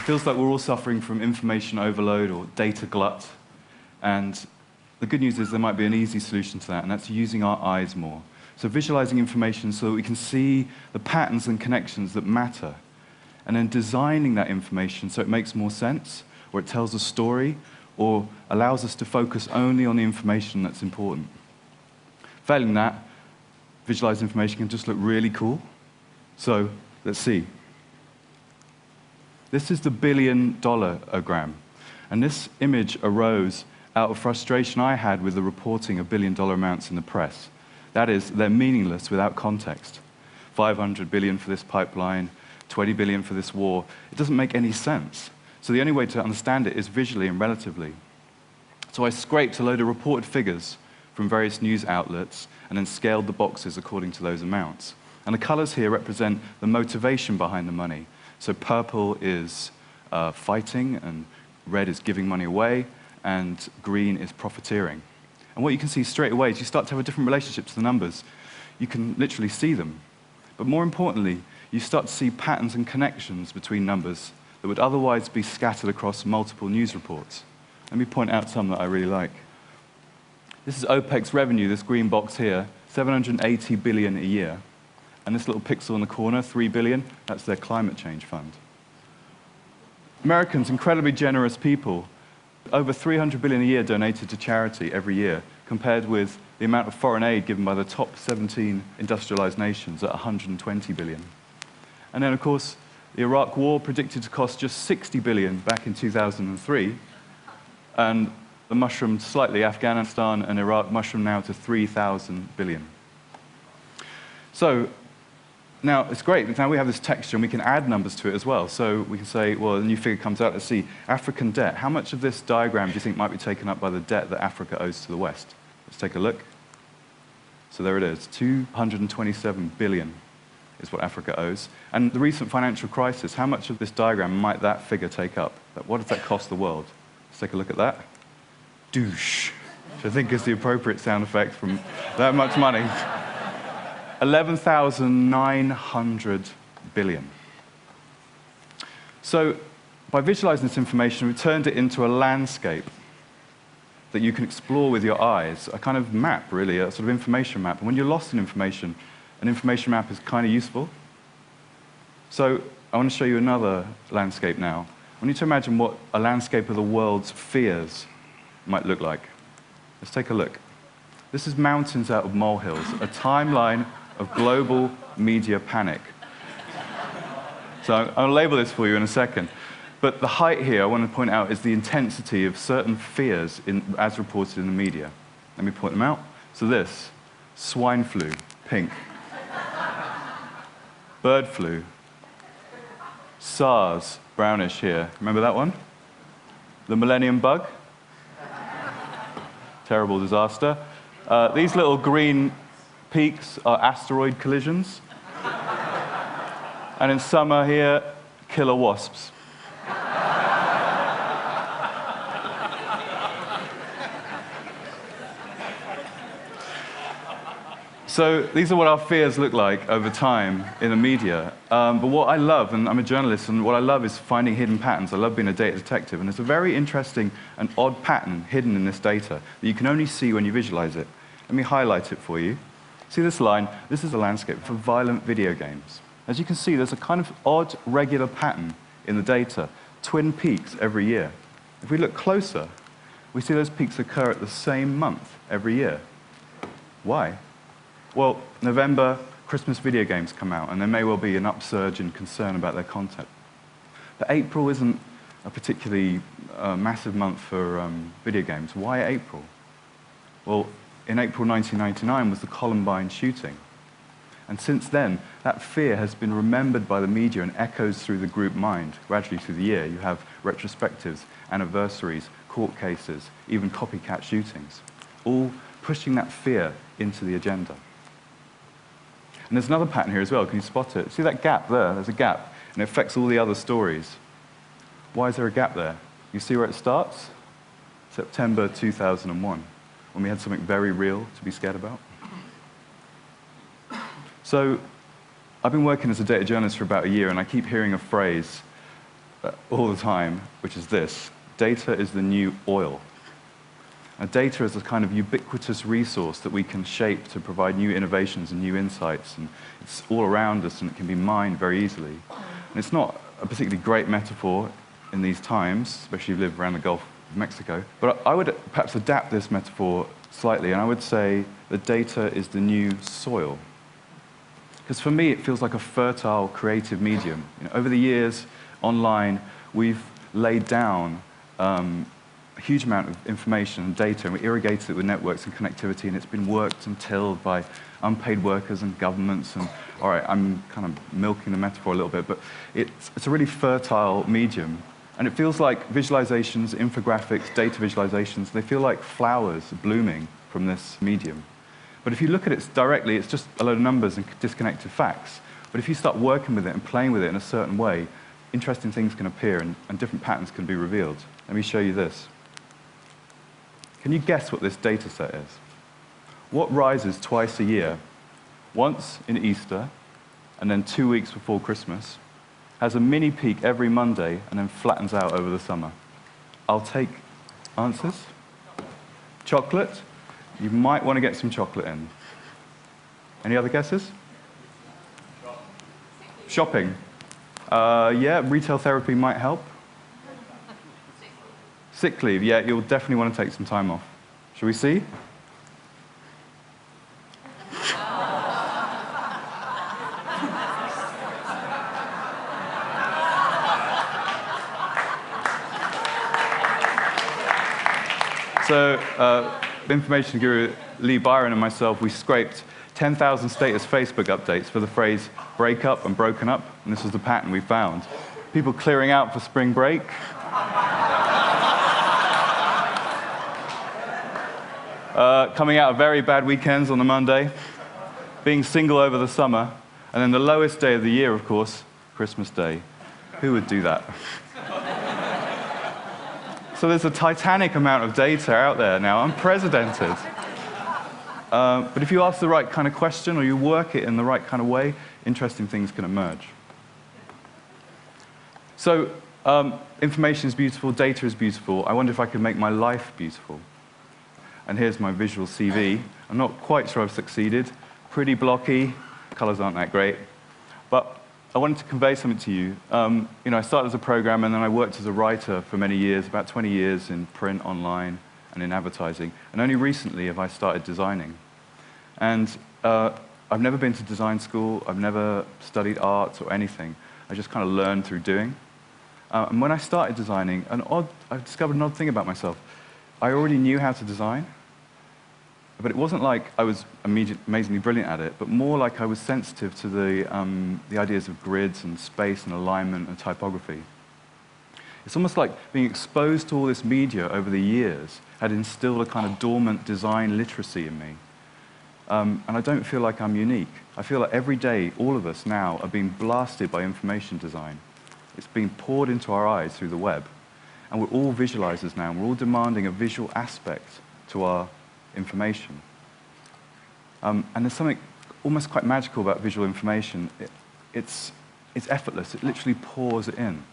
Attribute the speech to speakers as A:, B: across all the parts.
A: It feels like we're all suffering from information overload or data glut. And the good news is there might be an easy solution to that, and that's using our eyes more. So visualizing information so that we can see the patterns and connections that matter, and then designing that information so it makes more sense, or it tells a story, or allows us to focus only on the information that's important. Failing that, visualized information can just look really cool. So let's see. This is the billion-dollar-ogram, and this image arose out of frustration I had with the reporting of billion-dollar amounts in the press. That is, they're meaningless without context. 500 billion for this pipeline, 20 billion for this war. It doesn't make any sense. So the only way to understand it is visually and relatively. So I scraped a load of reported figures from various news outlets and then scaled the boxes according to those amounts. And the colors here represent the motivation behind the money. So purple is fighting, and red is giving money away, and green is profiteering. And what you can see straight away is you start to have a different relationship to the numbers. You can literally see them. But more importantly, you start to see patterns and connections between numbers that would otherwise be scattered across multiple news reports. Let me point out some that I really like. This is OPEC's revenue, this green box here, 780 billion a year. And this little pixel in the corner, 3 billion, that's their climate change fund. Americans, incredibly generous people, over 300 billion a year donated to charity every year, compared with the amount of foreign aid given by the top 17 industrialized nations at 120 billion. And then, of course, the Iraq war predicted to cost just 60 billion back in 2003, and the mushroomed slightly. Afghanistan and Iraq mushroomed now to 3,000 billion. So now it's great, because now we have this texture and we can add numbers to it as well. So we can say, well, a new figure comes out, let's see, African debt. How much of this diagram do you think might be taken up by the debt that Africa owes to the West? Let's take a look. So there it is, 227 billion is what Africa owes. And the recent financial crisis, how much of this diagram might that figure take up? What does that cost the world? Let's take a look at that. Douche, which I think is the appropriate sound effect from that much money. 11,900 billion. So by visualizing this information, we turned it into a landscape that you can explore with your eyes, a kind of map, really, a sort of information map. And when you're lost in information, an information map is kind of useful. So I want to show you another landscape now. I need to imagine what a landscape of the world's fears might look like. Let's take a look. This is mountains out of molehills, a timeline of global media panic. So I'll label this for you in a second. But the height here, I want to point out, is the intensity of certain fears as reported in the media. Let me point them out. So this, swine flu, pink. Bird flu. SARS, brownish here. Remember that one? The millennium bug. Terrible disaster. These little green peaks are asteroid collisions. And in summer here, killer wasps. So these are what our fears look like over time in the media. But what I love, and I'm a journalist, and what I love is finding hidden patterns. I love being a data detective, and there's a very interesting and odd pattern hidden in this data that you can only see when you visualize it. Let me highlight it for you. See this line? This is a landscape for violent video games. As you can see, there's a kind of odd, regular pattern in the data, twin peaks every year. If we look closer, we see those peaks occur at the same month every year. Why? Well, November, Christmas video games come out, and there may well be an upsurge in concern about their content. But April isn't a particularly massive month for video games. Why April? Well, in April 1999 was the Columbine shooting. And since then, that fear has been remembered by the media and echoes through the group mind. Gradually through the year, you have retrospectives, anniversaries, court cases, even copycat shootings, all pushing that fear into the agenda. And there's another pattern here as well. Can you spot it? See that gap there? There's a gap, and it affects all the other stories. Why is there a gap there? You see where it starts? September 2001, when we had something very real to be scared about. So I've been working as a data journalist for about a year, and I keep hearing a phrase, all the time, which is this: data is the new oil. Now, data is a kind of ubiquitous resource that we can shape to provide new innovations and new insights, and it's all around us and it can be mined very easily. And it's not a particularly great metaphor in these times, especially if you live around the Gulf of Mexico, but I would perhaps adapt this metaphor slightly, and I would say that data is the new soil. Because for me, it feels like a fertile, creative medium. Over the years, online, we've laid down a huge amount of information and data, and we irrigated it with networks and connectivity, and it's been worked and tilled by unpaid workers and governments. And all right, I'm kind of milking the metaphor a little bit, but it's a really fertile medium. And it feels like visualizations, infographics, data visualizations, they feel like flowers blooming from this medium. But if you look at it directly, it's just a load of numbers and disconnected facts. But if you start working with it and playing with it in a certain way, interesting things can appear and different patterns can be revealed. Let me show you this. Can you guess what this data set is? What rises twice a year, once in Easter, and then 2 weeks before Christmas, has a mini peak every Monday, and then flattens out over the summer? I'll take answers. Chocolate? You might want to get some chocolate in. Any other guesses? Shopping. Yeah, retail therapy might help. Sick leave, yeah, you'll definitely want to take some time off. Shall we see? So, information guru Lee Byron and myself, we scraped 10,000 status Facebook updates for the phrase break up and broken up, and this was the pattern we found. People clearing out for spring break. Coming out of very bad weekends on the Monday, being single over the summer, and then the lowest day of the year, of course, Christmas Day. Who would do that? So there's a titanic amount of data out there now, unprecedented. But if you ask the right kind of question or you work it in the right kind of way, interesting things can emerge. So information is beautiful, data is beautiful. I wonder if I could make my life beautiful. And here's my visual CV. I'm not quite sure I've succeeded. Pretty blocky, colors aren't that great. But I wanted to convey something to you. I started as a programmer, and then I worked as a writer for many years, about 20 years in print, online, and in advertising. And only recently have I started designing. And I've never been to design school. I've never studied art or anything. I just kind of learned through doing. And when I started designing, I discovered an odd thing about myself. I already knew how to design, but it wasn't like I was amazingly brilliant at it, but more like I was sensitive to the ideas of grids and space and alignment and typography. It's almost like being exposed to all this media over the years had instilled a kind of dormant design literacy in me. And I don't feel like I'm unique. I feel like every day, all of us now are being blasted by information design. It's being poured into our eyes through the web. And we're all visualizers now, and we're all demanding a visual aspect to our information. And there's something almost quite magical about visual information. It's effortless. It literally pours it in.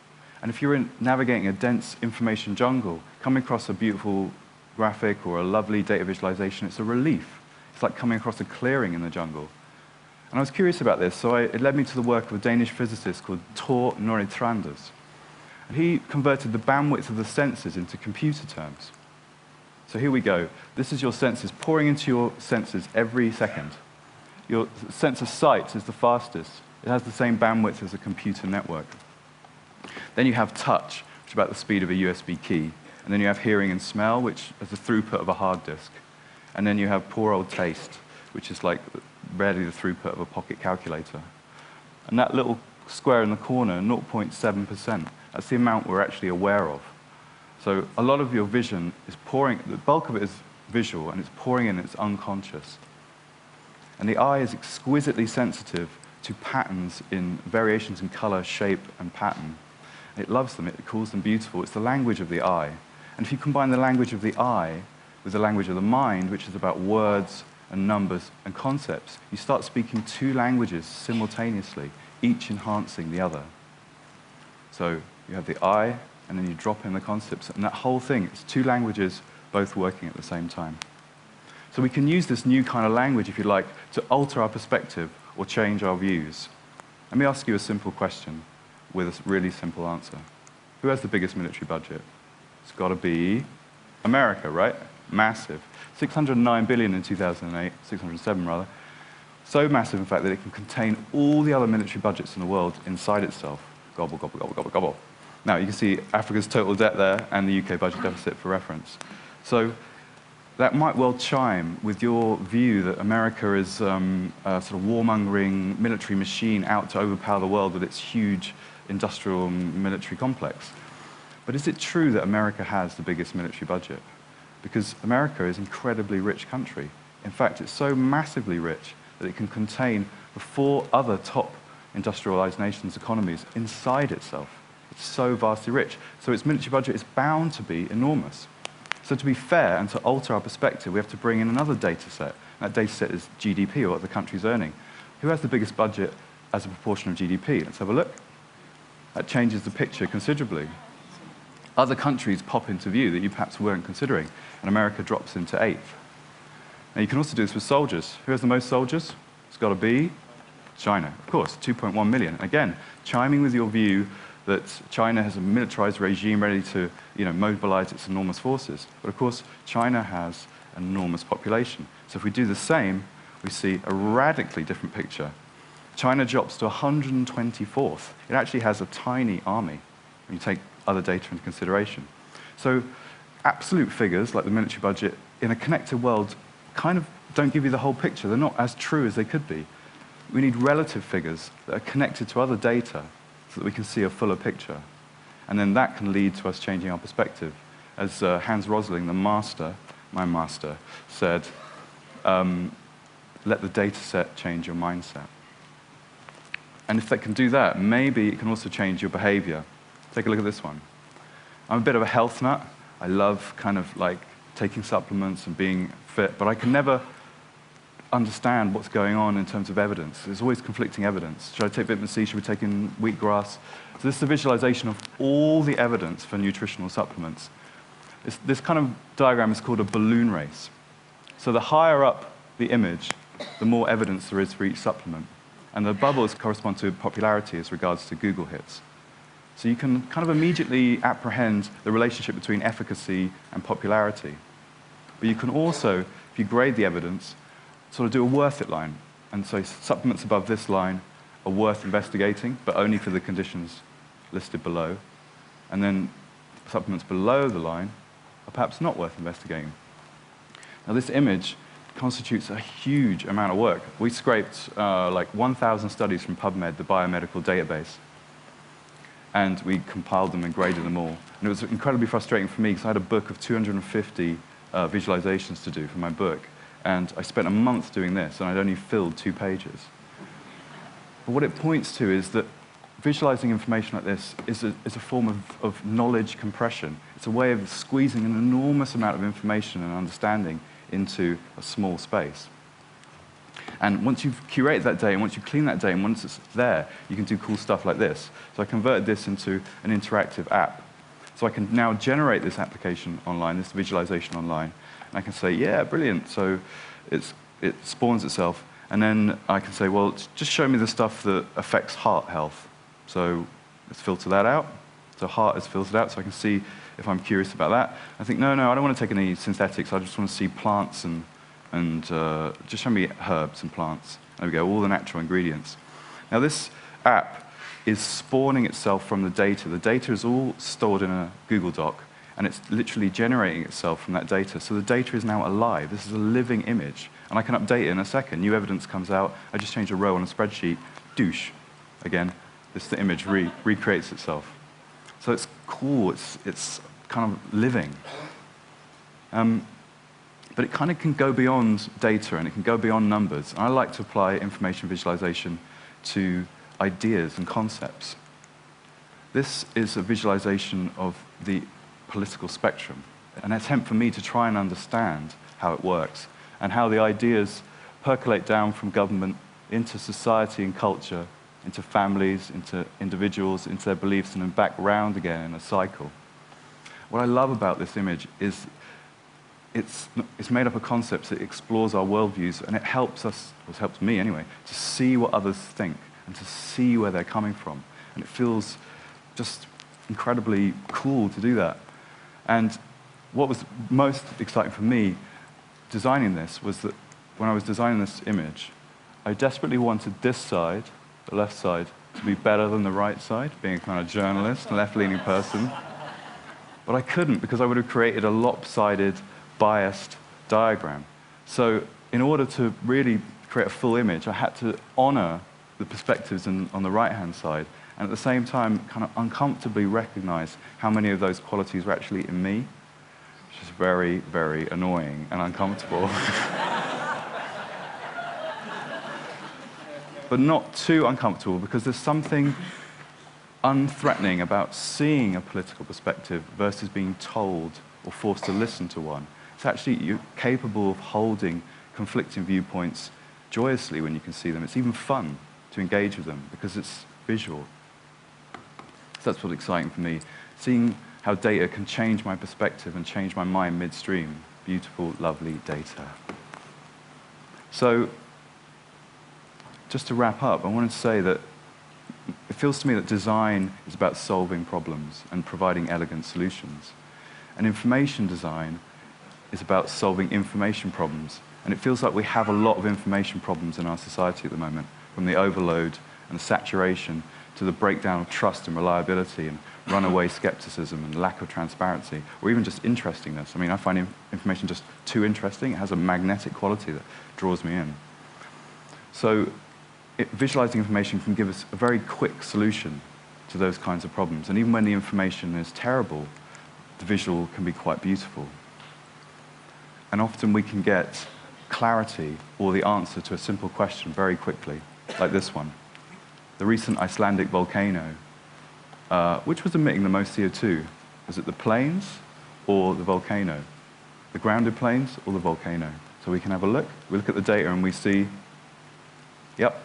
A: And if you're navigating a dense information jungle, coming across a beautiful graphic or a lovely data visualization, it's a relief. It's like coming across a clearing in the jungle. And I was curious about this, so it led me to the work of a Danish physicist called Tor Noritranders. And he converted the bandwidth of the senses into computer terms. So here we go. This is your senses pouring into your senses every second. Your sense of sight is the fastest. It has the same bandwidth as a computer network. Then you have touch, which is about the speed of a USB key. And then you have hearing and smell, which is the throughput of a hard disk. And then you have poor old taste, which is like barely the throughput of a pocket calculator. And that little square in the corner, 0.7%, that's the amount we're actually aware of. So a lot of your vision is pouring, the bulk of it is visual, and it's pouring in, it's unconscious. And the eye is exquisitely sensitive to patterns in variations in color, shape, and pattern. It loves them, it calls them beautiful. It's the language of the eye. And if you combine the language of the eye with the language of the mind, which is about words and numbers and concepts, you start speaking two languages simultaneously, each enhancing the other. So you have the I, and then you drop in the concepts. And that whole thing, it's two languages both working at the same time. So we can use this new kind of language, if you like, to alter our perspective or change our views. Let me ask you a simple question with a really simple answer. Who has the biggest military budget? It's got to be America, right? Massive. 609 billion in 2008, 607 rather. So massive, in fact, that it can contain all the other military budgets in the world inside itself. Gobble, gobble, gobble, gobble, gobble. Now, you can see Africa's total debt there and the UK budget deficit for reference. So that might well chime with your view that America is a sort of warmongering military machine out to overpower the world with its huge industrial and military complex. But is it true that America has the biggest military budget? Because America is an incredibly rich country. In fact, it's so massively rich that it can contain the 4 other top industrialized nations' economies inside itself. It's so vastly rich. So its military budget is bound to be enormous. So to be fair and to alter our perspective, we have to bring in another data set. That data set is GDP, or what the country's earning. Who has the biggest budget as a proportion of GDP? Let's have a look. That changes the picture considerably. Other countries pop into view that you perhaps weren't considering, and America drops into 8th. Now, you can also do this with soldiers. Who has the most soldiers? It's got to be China, of course, 2.1 million. Again, chiming with your view that China has a militarized regime ready to mobilize its enormous forces. But of course, China has an enormous population. So if we do the same, we see a radically different picture. China drops to 124th. It actually has a tiny army when you take other data into consideration. So absolute figures, like the military budget, in a connected world kind of don't give you the whole picture. They're not as true as they could be. We need relative figures that are connected to other data so that we can see a fuller picture. And then that can lead to us changing our perspective. As Hans Rosling, the master, my master, said, let the data set change your mindset. And if that can do that, maybe it can also change your behavior. Take a look at this one. I'm a bit of a health nut. I love kind of like taking supplements and being fit, but I can never understand what's going on in terms of evidence. There's always conflicting evidence. Should I take vitamin C? Should we take in wheatgrass? So this is a visualization of all the evidence for nutritional supplements. This kind of diagram is called a balloon race. So the higher up the image, the more evidence there is for each supplement. And the bubbles correspond to popularity as regards to Google hits. So you can kind of immediately apprehend the relationship between efficacy and popularity. But you can also, if you grade the evidence, sort of do a worth it line. And so supplements above this line are worth investigating, but only for the conditions listed below. And then supplements below the line are perhaps not worth investigating. Now this image constitutes a huge amount of work. We scraped like 1,000 studies from PubMed, the biomedical database, and we compiled them and graded them all. And it was incredibly frustrating for me because I had a book of 250 visualizations to do for my book. And I spent a month doing this, and I'd only filled 2 pages. But what it points to is that visualizing information like this is a form of knowledge compression. It's a way of squeezing an enormous amount of information and understanding into a small space. And once you've curated that data, and once you clean that data, and once it's there, you can do cool stuff like this. So I converted this into an interactive app. So I can now generate this application online, this visualization online, and I can say, yeah, brilliant. So it spawns itself. And then I can say, well, just show me the stuff that affects heart health. So let's filter that out. So heart is filtered out, so I can see if I'm curious about that. I think, no, I don't want to take any synthetics. I just want to see plants and just show me herbs and plants. There we go, all the natural ingredients. Now this app is spawning itself from the data. The data is all stored in a Google Doc, and it's literally generating itself from that data. So the data is now alive. This is a living image. And I can update it in a second. New evidence comes out. I just change a row on a spreadsheet. Douche. Again, the image recreates itself. So it's cool. It's kind of living. But it kind of can go beyond data, and it can go beyond numbers. And I like to apply information visualization to ideas and concepts. This is a visualization of the political spectrum, an attempt for me to try and understand how it works and how the ideas percolate down from government into society and culture into families, into individuals, into their beliefs, and then back round again in a cycle. What I love about this image is it's made up of concepts. It explores our worldviews, and it helps us, or it helps me anyway, to see what others think and to see where they're coming from. And it feels just incredibly cool to do that. And what was most exciting for me designing this was that when I was designing this image, I desperately wanted this side, the left side, to be better than the right side, being a kind of journalist, left-leaning person. But I couldn't, because I would have created a lopsided, biased diagram. So in order to really create a full image, I had to honor the perspectives on the right-hand side, and at the same time kind of uncomfortably recognize how many of those qualities were actually in me, which is very, very annoying and uncomfortable. But not too uncomfortable, because there's something unthreatening about seeing a political perspective versus being told or forced to listen to one. It's actually, you're capable of holding conflicting viewpoints joyously when you can see them. It's even fun to engage with them because it's visual. So that's what's exciting for me, seeing how data can change my perspective and change my mind midstream. Beautiful, lovely data. So, just to wrap up, I wanted to say that it feels to me that design is about solving problems and providing elegant solutions. And information design is about solving information problems. And it feels like we have a lot of information problems in our society at the moment, from the overload and the saturation to the breakdown of trust and reliability and runaway skepticism and lack of transparency, or even just interestingness. I mean, I find information just too interesting. It has a magnetic quality that draws me in. So visualizing information can give us a very quick solution to those kinds of problems. And even when the information is terrible, the visual can be quite beautiful. And often we can get clarity or the answer to a simple question very quickly, like this one. The recent Icelandic volcano, which was emitting the most CO2? Was it the plains or the volcano? The grounded plains or the volcano? So we can have a look. We look at the data and we see, yep,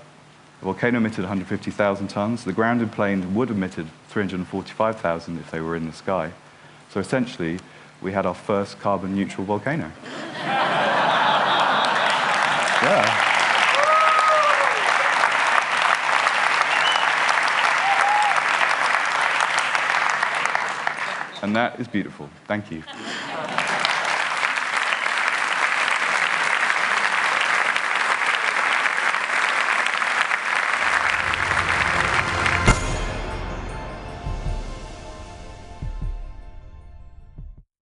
A: the volcano emitted 150,000 tons. The grounded plain would have emitted 345,000 if they were in the sky. So essentially, we had our first carbon neutral volcano. Yeah. And that is beautiful. Thank you.